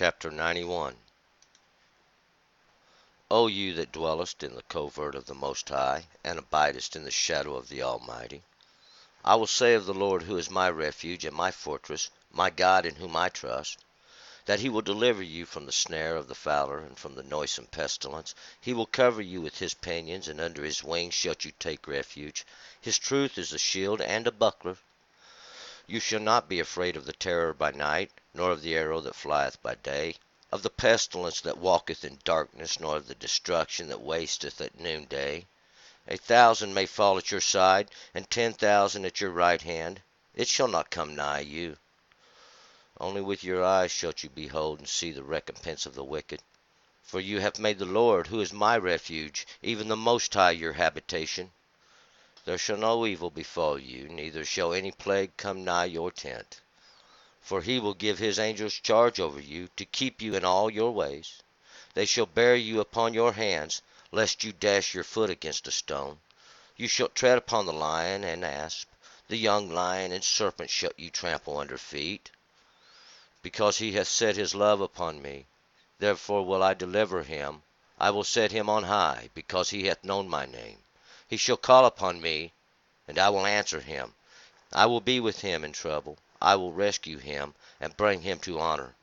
Chapter 91. O you that dwellest in the covert of the Most High, and abidest in the shadow of the Almighty, I will say of the Lord, who is my refuge and my fortress, my God in whom I trust, that he will deliver you from the snare of the fowler, and from the noisome pestilence. He will cover you with his pinions, and under his wings shall you take refuge. His truth is a shield and a buckler. You shall not be afraid of the terror by night, nor of the arrow that flieth by day, of the pestilence that walketh in darkness, nor of the destruction that wasteth at noonday. 1,000 may fall at your side, and 10,000 at your right hand; it shall not come nigh you. Only with your eyes shalt you behold and see the recompense of the wicked. For you have made the Lord, who is my refuge, even the Most High, your habitation. There shall no evil befall you, neither shall any plague come nigh your tent. For he will give his angels charge over you, to keep you in all your ways. They shall bear you upon your hands, lest you dash your foot against a stone. You shall tread upon the lion and asp; the young lion and serpent shall you trample under feet. Because he hath set his love upon me, therefore will I deliver him. I will set him on high, because he hath known my name. He shall call upon me, and I will answer him. I will be with him in trouble. I will rescue him, and bring him to honor.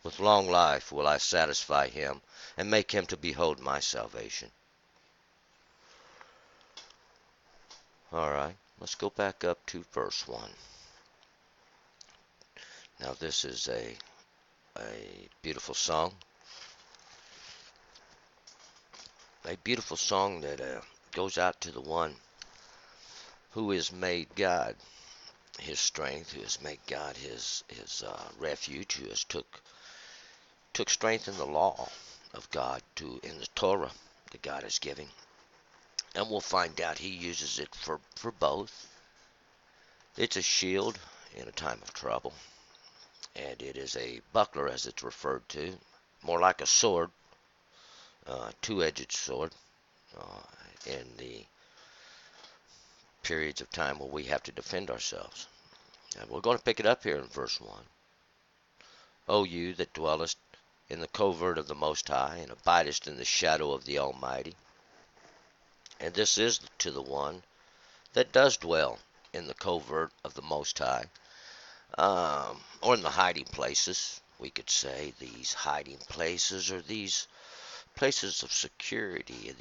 With long life will I satisfy him, and make him to behold my salvation. Alright, let's go back up to verse 1. Now this is a beautiful song. A beautiful song that goes out to the one who has made God his strength, who has made God his refuge, who has took strength in the law of God, in the Torah that God is giving. And we'll find out he uses it for both. It's a shield in a time of trouble, and it is a buckler, as it's referred to, more like a sword, two-edged sword, in the periods of time where we have to defend ourselves. And we're going to pick it up here in verse 1. O you that dwellest in the covert of the Most High, and abidest in the shadow of the Almighty. And this is to the one that does dwell in the covert of the Most High, or in the hiding places, we could say. These hiding places are these places of security.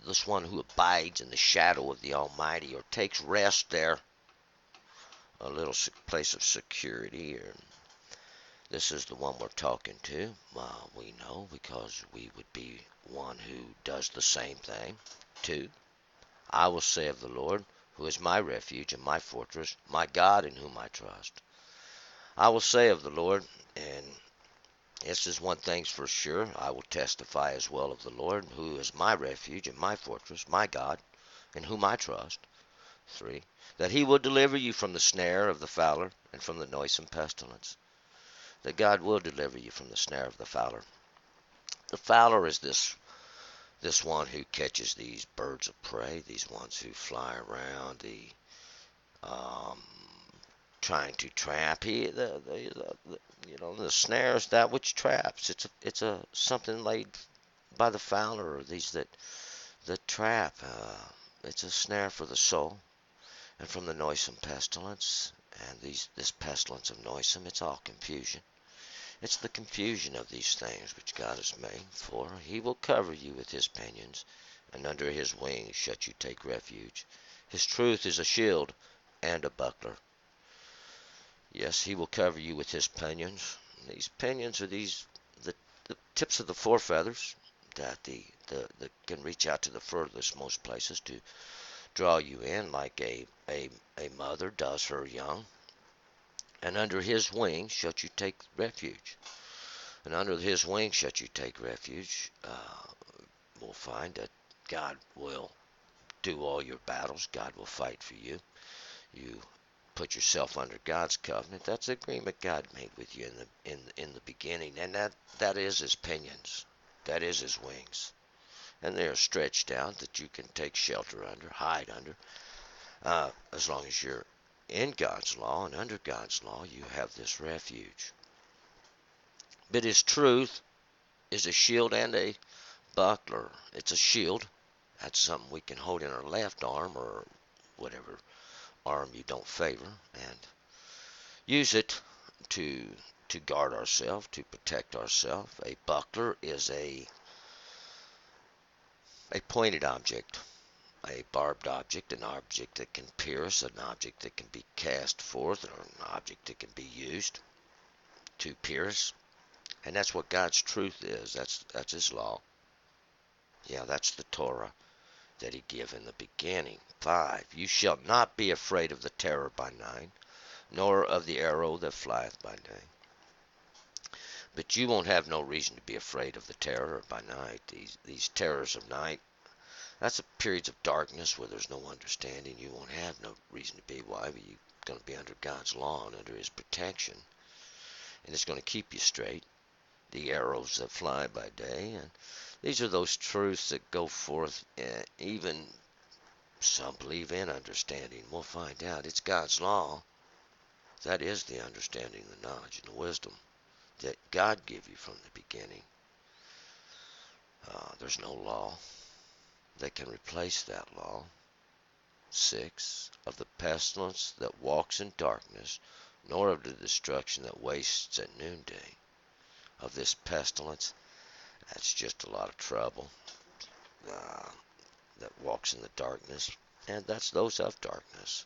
This one who abides in the shadow of the Almighty, or takes rest there, a little place of security. This is the one we're talking to. We know, because we would be one who does the same thing. 2. I will say of the Lord, who is my refuge and my fortress, my God in whom I trust. I will say of the Lord, and this is one thing's for sure, I will testify as well of the Lord, who is my refuge and my fortress, my God, in whom I trust. 3. That he will deliver you from the snare of the fowler, and from the noisome pestilence. That God will deliver you from the snare of the fowler. The fowler is this one who catches these birds of prey, these ones who fly around, trying to trap. The snare is that which traps. It's a something laid by the fowler, or these that trap. It's a snare for the soul, and from the noisome pestilence. And this pestilence of noisome, it's all confusion. It's the confusion of these things which God has made. For he will cover you with his pinions, and under his wings shall you take refuge. His truth is a shield and a buckler. Yes, he will cover you with his pinions. These pinions are the tips of the forefeathers that that can reach out to the furthest most places to draw you in, like a mother does her young. And under his wings shall you take refuge. And under his wings shall you take refuge. We'll find that God will do all your battles. God will fight for you. You put yourself under God's covenant. That's the agreement God made with you in the beginning, and that is his pinions. That is his wings, and they are stretched out that you can take shelter under, hide under. As long as you're in God's law and under God's law, you have this refuge. But his truth is a shield and a buckler. It's a shield. That's something we can hold in our left arm or whatever arm you don't favor, and use it to guard ourselves, to protect ourselves. A buckler is a pointed object, a barbed object, an object that can pierce, an object that can be cast forth, or an object that can be used to pierce. And that's what God's truth is. That's his law. Yeah, that's the Torah that he gave in the beginning. 5. You shall not be afraid of the terror by night, nor of the arrow that flieth by day. But you won't have no reason to be afraid of the terror by night. These terrors of night, that's periods of darkness where there's no understanding. You won't have no reason to be. Why? You're going to be under God's law and under his protection. And it's going to keep you straight. The arrows that fly by day. And these are those truths that go forth, even some believe in understanding. We'll find out. It's God's law. That is the understanding, the knowledge, and the wisdom that God gave you from the beginning. There's no law that can replace that law. 6. Of the pestilence that walks in darkness, nor of the destruction that wastes at noonday. Of this pestilence, that's just a lot of trouble that walks in the darkness, and that's those of darkness.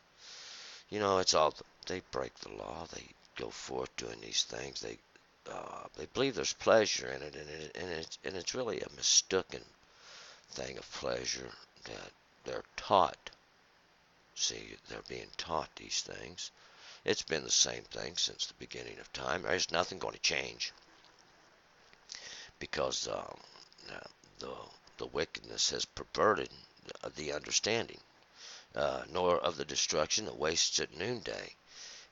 You know, it's all, they break the law, they go forth doing these things, they believe there's pleasure in it, and it's really a mistaken thing of pleasure that they're taught. See, they're being taught these things. It's been the same thing since the beginning of time. There's nothing going to change because the wickedness has perverted the understanding, nor of the destruction that wastes at noonday.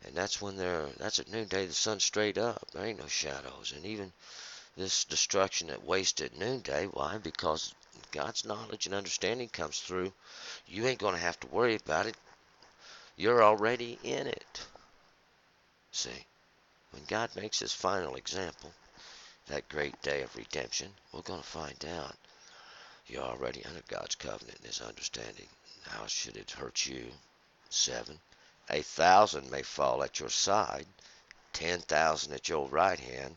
And that's at noonday, the sun's straight up. There ain't no shadows. And even this destruction that wastes at noonday, why? Because God's knowledge and understanding comes through. You ain't going to have to worry about it. You're already in it. See, when God makes his final example, that great day of redemption, we're going to find out you're already under God's covenant and his understanding. How should it hurt you? 7. 1,000 may fall at your side, 10,000 at your right hand,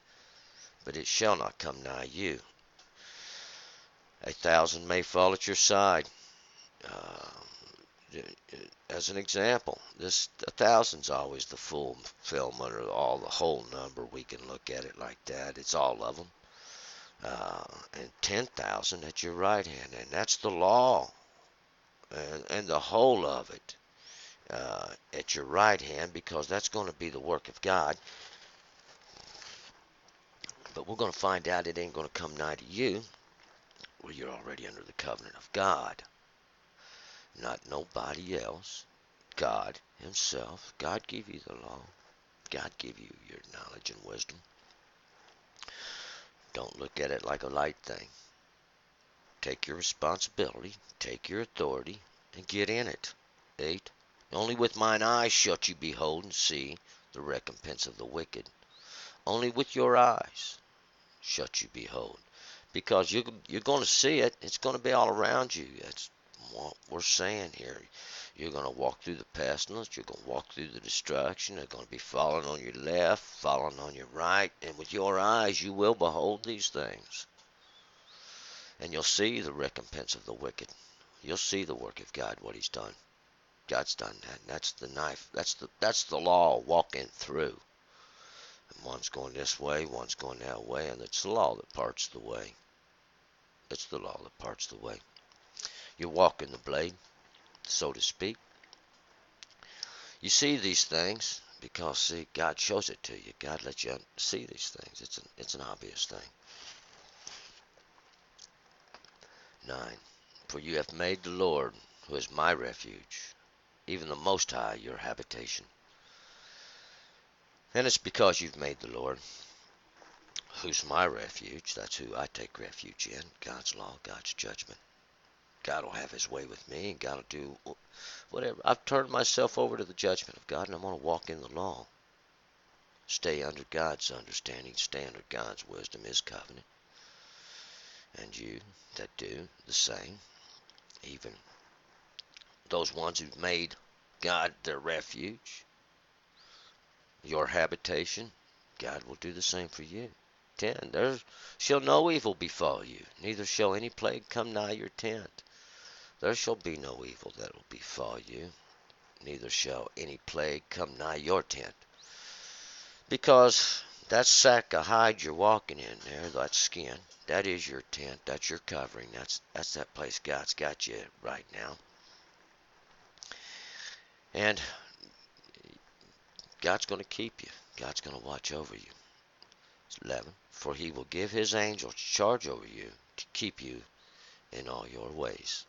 but it shall not come nigh you. 1,000 may fall at your side. As an example, this 1,000's always the fulfillment or all the whole number. We can look at it like that. It's all of them. And 10,000 at your right hand, and that's the law, and the whole of it at your right hand, because that's going to be the work of God. But we're going to find out it ain't going to come nigh to you. Well, you're already under the covenant of God, not nobody else. God himself. God give you the law. God give you your knowledge and wisdom. Don't look at it like a light thing. Take your responsibility, take your authority, and get in it. 8. Only with mine eyes shalt you behold and see the recompense of the wicked. Only with your eyes shalt you behold. Because you're going to see it. It's going to be all around you. That's what we're saying here. You're going to walk through the pestilence. You're going to walk through the destruction. They're going to be falling on your left, falling on your right. And with your eyes you will behold these things. And you'll see the recompense of the wicked. You'll see the work of God, what he's done. God's done that. And that's the knife. That's the law walking through. And one's going this way, one's going that way, and it's the law that parts the way. It's the law that parts the way. You're walking the blade, so to speak. You see these things because, see, God shows it to you. God lets you see these things. It's an obvious thing. 9. For you have made the Lord, who is my refuge, even the Most High, your habitation. And it's because you've made the Lord, who's my refuge. That's who I take refuge in. God's law, God's judgment. God will have his way with me, and God will do whatever. I've turned myself over to the judgment of God, and I'm going to walk in the law. Stay under God's understanding. Stay under God's wisdom, His covenant. And you that do the same, even those ones who've made God their refuge, your habitation, God will do the same for you. 10. There shall no evil befall you, neither shall any plague come nigh your tent. There shall be no evil that will befall you, neither shall any plague come nigh your tent. Because that sack of hide you're walking in there, that skin, that is your tent, that's your covering, that's that place God's got you right now. And God's going to keep you. God's going to watch over you. 11. For he will give his angels charge over you to keep you in all your ways.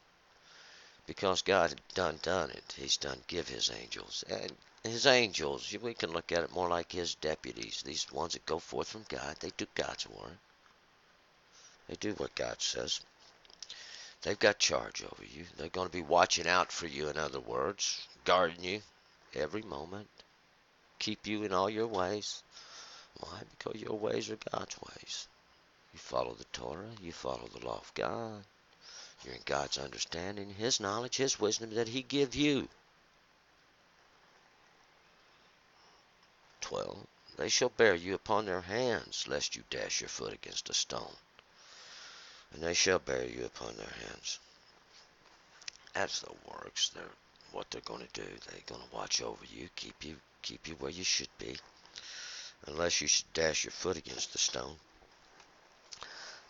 Because God had done it. He's done give his angels. And his angels, we can look at it more like his deputies. These ones that go forth from God, they do God's word. They do what God says. They've got charge over you. They're going to be watching out for you, in other words, guarding you every moment, keep you in all your ways. Why? Because your ways are God's ways. You follow the Torah, you follow the law of God. You're in God's understanding, his knowledge, his wisdom that he give you. 12. They shall bear you upon their hands, lest you dash your foot against a stone. And they shall bear you upon their hands. That's the works. What they're going to do. They're going to watch over you, keep you where you should be, unless you should dash your foot against the stone.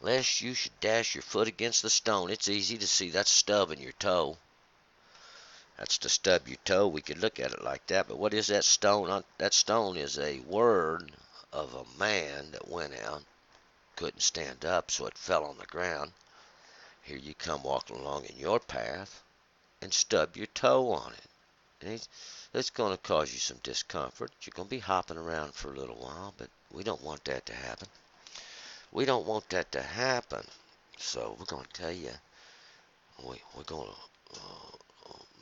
Lest you should dash your foot against the stone. It's easy to see that stub in your toe. That's to stub your toe. We could look at it like that. But what is that stone? That stone is a word of a man that went out, couldn't stand up, so it fell on the ground. Here you come walking along in your path and stub your toe on it. And it's going to cause you some discomfort. You're going to be hopping around for a little while, but we don't want that to happen. We don't want that to happen. So we're going to tell you, we're going to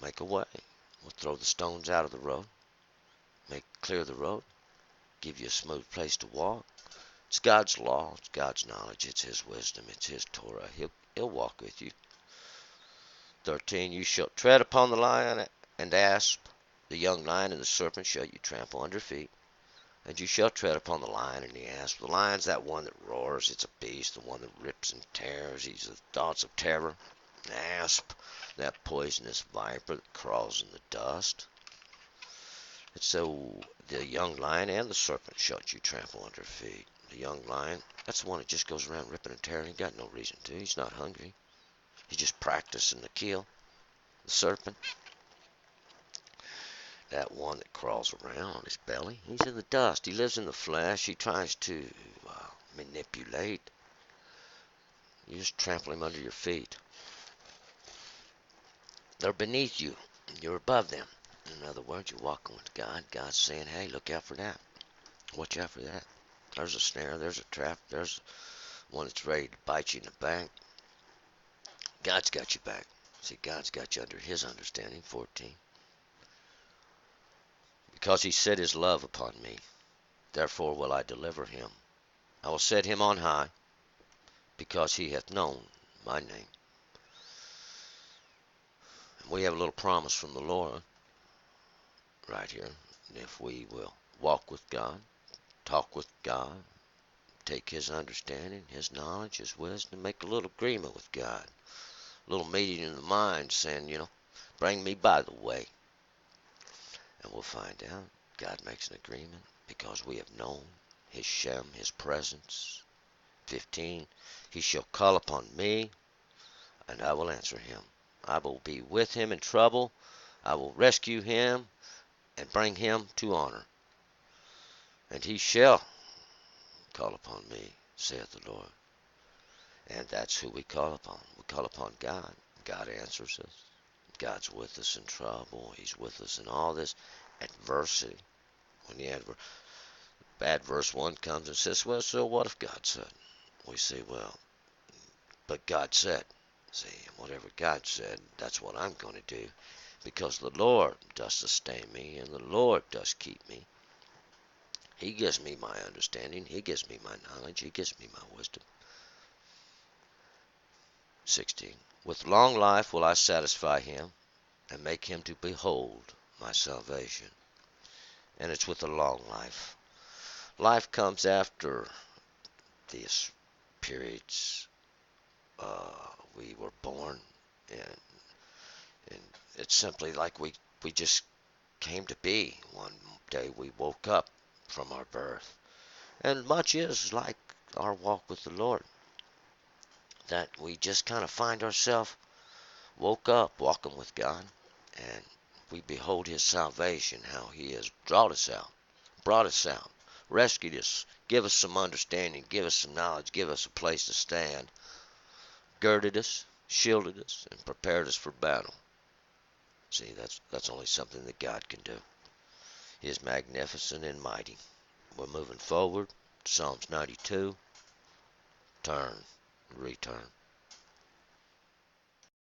make a way. We'll throw the stones out of the road, clear the road, give you a smooth place to walk. It's God's law, it's God's knowledge, it's his wisdom, it's his Torah. He'll walk with you. 13. You shall tread upon the lion and asp, the young lion and the serpent shall you trample under feet. And you shall tread upon the lion and the asp. The lion's that one that roars, it's a beast, the one that rips and tears, he's the thoughts of terror. The asp, that poisonous viper that crawls in the dust. And so the young lion and the serpent shall you trample under feet. The young lion, that's the one that just goes around ripping and tearing. He got no reason to. He's not hungry. He's just practicing the kill. The serpent, that one that crawls around on his belly, he's in the dust. He lives in the flesh. He tries to manipulate. You just trample him under your feet. They're beneath you. You're above them. In other words, you're walking with God. God's saying, hey, look out for that. Watch out for that. There's a snare. There's a trap. There's one that's ready to bite you in the back. God's got you back. See, God's got you under his understanding. 14. Because he set his love upon me, therefore will I deliver him. I will set him on high, because he hath known my name. And we have a little promise from the Lord right here. If we will walk with God, talk with God, take his understanding, his knowledge, his wisdom, make a little agreement with God. A little meeting in the mind saying, bring me by the way. And we'll find out. God makes an agreement because we have known his Shem, his presence. 15. He shall call upon me, and I will answer him. I will be with him in trouble. I will rescue him and bring him to honor. And he shall call upon me, saith the Lord. And that's who we call upon. We call upon God. God answers us. God's with us in trouble. He's with us in all this adversity. When the bad verse 1 comes and says, well, so what if God said? We say, well, but God said. See, whatever God said, that's what I'm going to do. Because the Lord does sustain me, and the Lord does keep me. He gives me my understanding. He gives me my knowledge. He gives me my wisdom. 16. With long life will I satisfy him and make him to behold my salvation. And it's with a long life. Life comes after these periods. We were born, and, and it's simply like we just came to be. One day we woke up from our birth. And much is like our walk with the Lord, that we just kind of find ourselves woke up walking with God, and we behold his salvation, how he has brought us out, rescued us, give us some understanding, give us some knowledge, give us a place to stand, girded us, shielded us, and prepared us for battle. See, that's only something that God can do. He is magnificent and mighty. We're moving forward. Psalms 92. Turn, return.